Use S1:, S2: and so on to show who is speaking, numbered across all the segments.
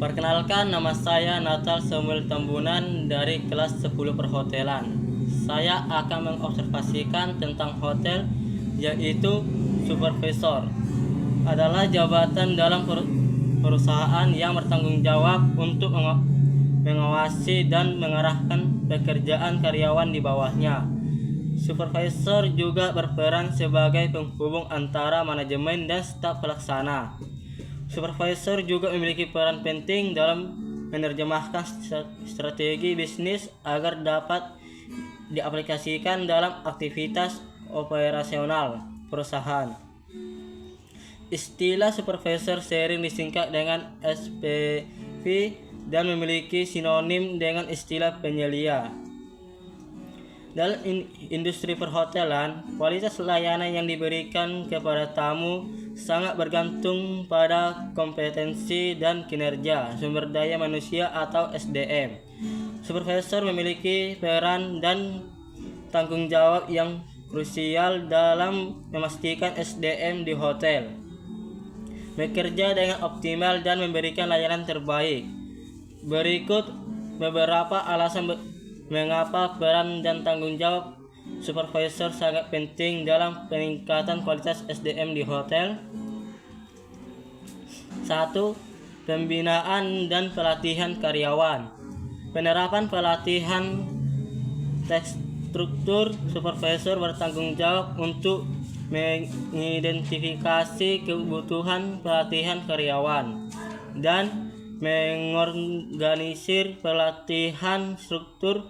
S1: Perkenalkan, nama saya Natal Samuel Tambunan dari kelas 10 perhotelan. Saya akan mengobservasikan tentang hotel, yaitu supervisor. Adalah jabatan dalam perusahaan yang bertanggung jawab untuk mengawasi dan mengarahkan pekerjaan karyawan di bawahnya. Supervisor juga berperan sebagai penghubung antara manajemen dan staf pelaksana. Supervisor juga memiliki peran penting dalam menerjemahkan strategi bisnis agar dapat diaplikasikan dalam aktivitas operasional perusahaan. Istilah supervisor sering disingkat dengan SPV dan memiliki sinonim dengan istilah penyelia. Dalam industri perhotelan, kualitas layanan yang diberikan kepada tamu sangat bergantung pada kompetensi dan kinerja sumber daya manusia atau SDM. Supervisor memiliki peran dan tanggung jawab yang krusial dalam memastikan SDM di hotel bekerja dengan optimal dan memberikan layanan terbaik. Berikut beberapa alasan mengapa peran dan tanggung jawab supervisor sangat penting dalam peningkatan kualitas SDM di hotel. 1. Pembinaan dan pelatihan karyawan. Penerapan pelatihan terstruktur. Supervisor bertanggung jawab untuk mengidentifikasi kebutuhan pelatihan karyawan dan mengorganisir pelatihan struktur.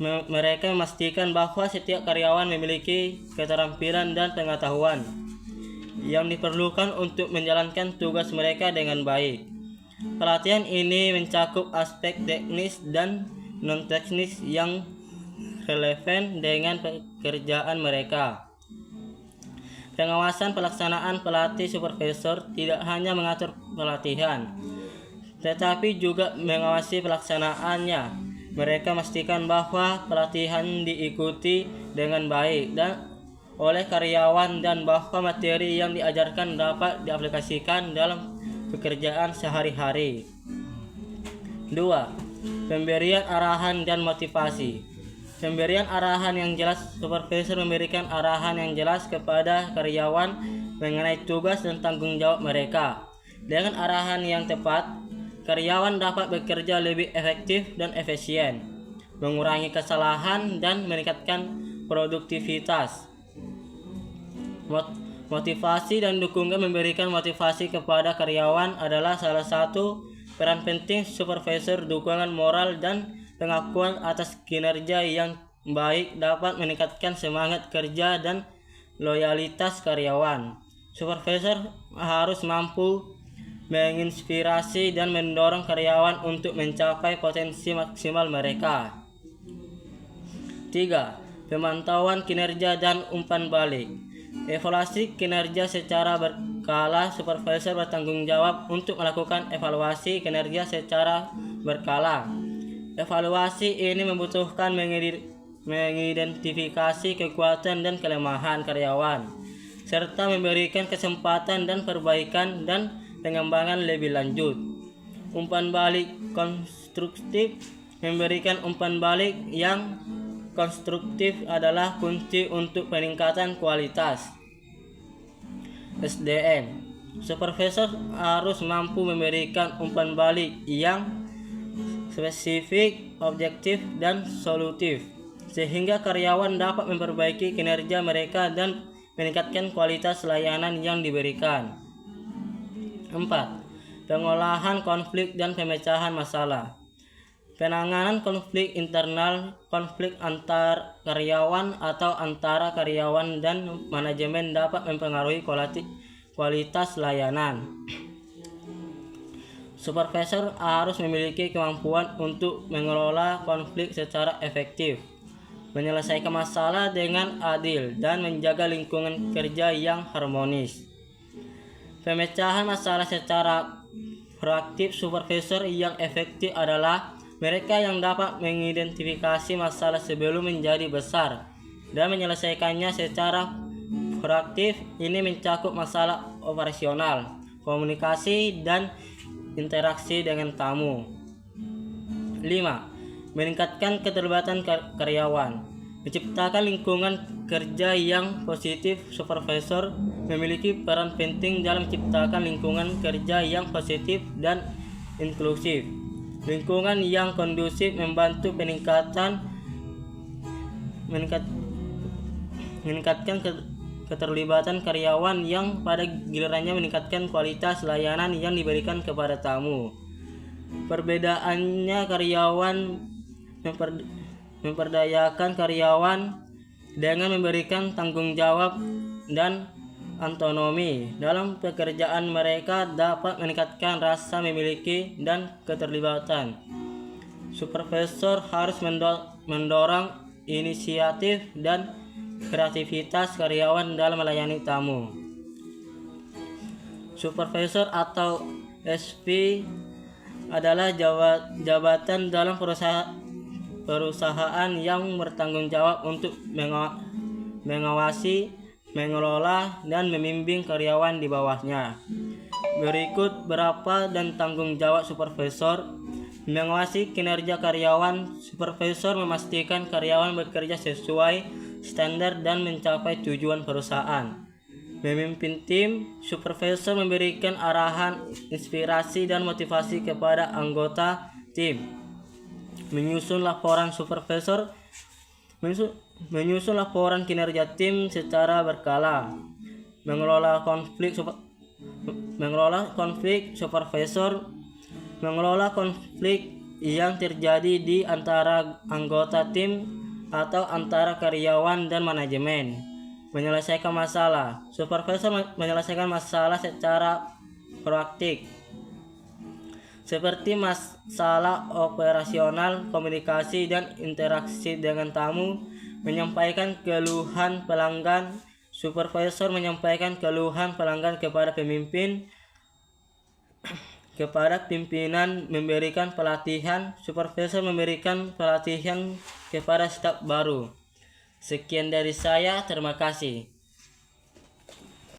S1: Mereka memastikan bahwa setiap karyawan memiliki keterampilan dan pengetahuan yang diperlukan untuk menjalankan tugas mereka dengan baik. Pelatihan ini mencakup aspek teknis dan non-teknis yang relevan dengan pekerjaan mereka. Pengawasan pelaksanaan. Pelatih supervisor tidak hanya mengatur pelatihan, tetapi juga mengawasi pelaksanaannya. Mereka memastikan bahwa pelatihan diikuti dengan baik dan oleh karyawan dan bahwa materi yang diajarkan dapat diaplikasikan dalam pekerjaan sehari-hari. 2. Pemberian arahan dan motivasi. Pemberian arahan yang jelas. Supervisor memberikan arahan yang jelas kepada karyawan mengenai tugas dan tanggung jawab mereka. Dengan arahan yang tepat, karyawan dapat bekerja lebih efektif dan efisien, mengurangi kesalahan dan meningkatkan produktivitas. Motivasi dan dukungan. Memberikan motivasi kepada karyawan adalah salah satu peran penting supervisor. Dukungan moral dan pengakuan atas kinerja yang baik dapat meningkatkan semangat kerja dan loyalitas karyawan. Supervisor harus mampu menginspirasi dan mendorong karyawan untuk mencapai potensi maksimal mereka. 3. Pemantauan kinerja dan umpan balik. Evaluasi kinerja secara berkala. Supervisor bertanggung jawab untuk melakukan evaluasi kinerja secara berkala. Evaluasi ini membutuhkan mengidentifikasi kekuatan dan kelemahan karyawan, serta memberikan kesempatan dan perbaikan dan pengembangan lebih lanjut. Umpan balik konstruktif. Memberikan umpan balik yang konstruktif adalah kunci untuk peningkatan kualitas SDM. Supervisor harus mampu memberikan umpan balik yang spesifik, objektif, dan solutif, sehingga karyawan dapat memperbaiki kinerja mereka dan meningkatkan kualitas layanan yang diberikan. 4. Pengolahan konflik dan pemecahan masalah. Penanganan konflik internal. Konflik antar karyawan atau antara karyawan dan manajemen dapat mempengaruhi kualitas layanan. Supervisor harus memiliki kemampuan untuk mengelola konflik secara efektif, menyelesaikan masalah dengan adil, dan menjaga lingkungan kerja yang harmonis. Pemecahan masalah secara proaktif. Supervisor yang efektif adalah mereka yang dapat mengidentifikasi masalah sebelum menjadi besar dan menyelesaikannya secara proaktif. Ini mencakup masalah operasional, komunikasi, dan interaksi dengan tamu. 5. Meningkatkan keterlibatan karyawan. Menciptakan lingkungan kerja yang positif. Supervisor memiliki peran penting dalam menciptakan lingkungan kerja yang positif dan inklusif. Lingkungan yang kondusif membantu meningkatkan keterlibatan karyawan yang pada gilirannya meningkatkan kualitas layanan yang diberikan kepada tamu. Perbedaannya, karyawan memperdayakan karyawan dengan memberikan tanggung jawab dan otonomi dalam pekerjaan. Mereka dapat meningkatkan rasa memiliki dan keterlibatan. Supervisor harus mendorong inisiatif dan kreativitas karyawan dalam melayani tamu. Supervisor atau SP adalah jabatan dalam perusahaan yang bertanggung jawab untuk mengawasi, mengelola, dan membimbing karyawan di bawahnya. Berikut beberapa dan tanggung jawab supervisor. Mengawasi kinerja karyawan. Supervisor memastikan karyawan bekerja sesuai standar dan mencapai tujuan perusahaan. Memimpin tim. Supervisor memberikan arahan, inspirasi, dan motivasi kepada anggota tim. Menyusun laporan. Supervisor menyusun laporan kinerja tim secara berkala. Mengelola konflik. Supervisor mengelola konflik yang terjadi di antara anggota tim atau antara karyawan dan manajemen. Menyelesaikan masalah. Supervisor menyelesaikan masalah secara proaktif, seperti masalah operasional, komunikasi, dan interaksi dengan tamu. Menyampaikan keluhan pelanggan. Supervisor menyampaikan keluhan pelanggan kepada pimpinan. Memberikan pelatihan. Supervisor memberikan pelatihan kepada staf baru. Sekian dari saya, terima kasih.